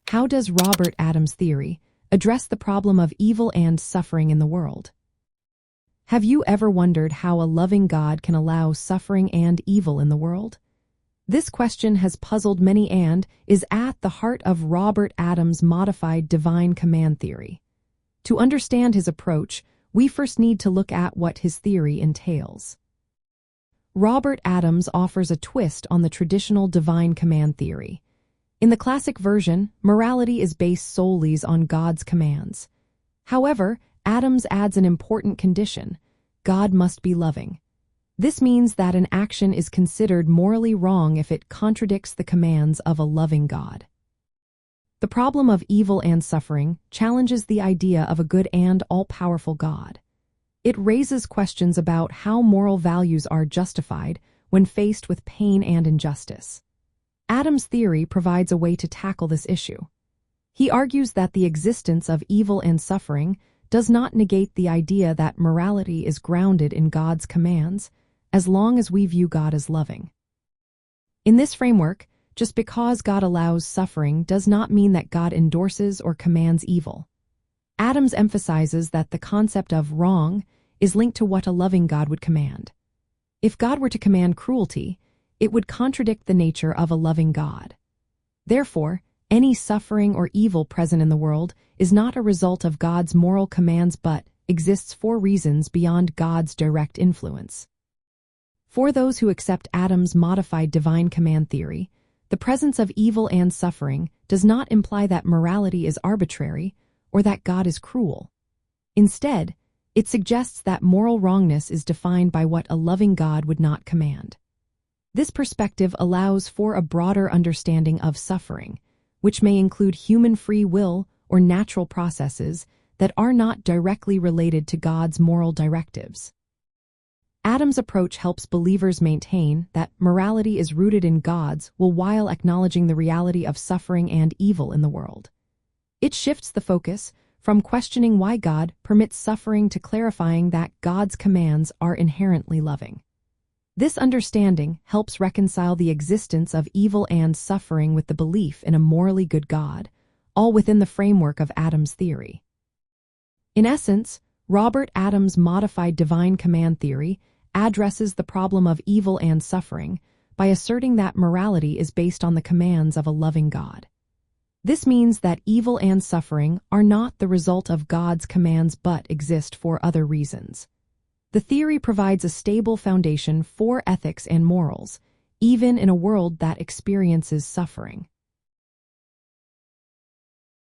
How does Robert Adams' theory address the problem of evil and suffering in the world? Have you ever wondered how a loving God can allow suffering and evil in the world? This question has puzzled many and is at the heart of Robert Adams' modified divine command theory. To understand his approach, we first need to look at what his theory entails. Robert Adams offers a twist on the traditional divine command theory. In the classic version, morality is based solely on God's commands. However, Adams adds an important condition: God must be loving. This means that an action is considered morally wrong if it contradicts the commands of a loving God. The problem of evil and suffering challenges the idea of a good and all-powerful God. It raises questions about how moral values are justified when faced with pain and injustice. Adams' theory provides a way to tackle this issue. He argues that the existence of evil and suffering does not negate the idea that morality is grounded in God's commands, as long as we view God as loving. In this framework, just because God allows suffering does not mean that God endorses or commands evil. Adams emphasizes that the concept of wrong is linked to what a loving God would command. If God were to command cruelty, it would contradict the nature of a loving God. Therefore, any suffering or evil present in the world is not a result of God's moral commands but exists for reasons beyond God's direct influence. For those who accept Adams' modified divine command theory, the presence of evil and suffering does not imply that morality is arbitrary or that God is cruel. Instead, it suggests that moral wrongness is defined by what a loving God would not command. This perspective allows for a broader understanding of suffering, which may include human free will or natural processes that are not directly related to God's moral directives. Adams' approach helps believers maintain that morality is rooted in God's will while acknowledging the reality of suffering and evil in the world. It shifts the focus from questioning why God permits suffering to clarifying that God's commands are inherently loving. This understanding helps reconcile the existence of evil and suffering with the belief in a morally good God, all within the framework of Adams' theory. In essence, Robert Adams' modified divine command theory addresses the problem of evil and suffering by asserting that morality is based on the commands of a loving God. This means that evil and suffering are not the result of God's commands but exist for other reasons. The theory provides a stable foundation for ethics and morals, even in a world that experiences suffering.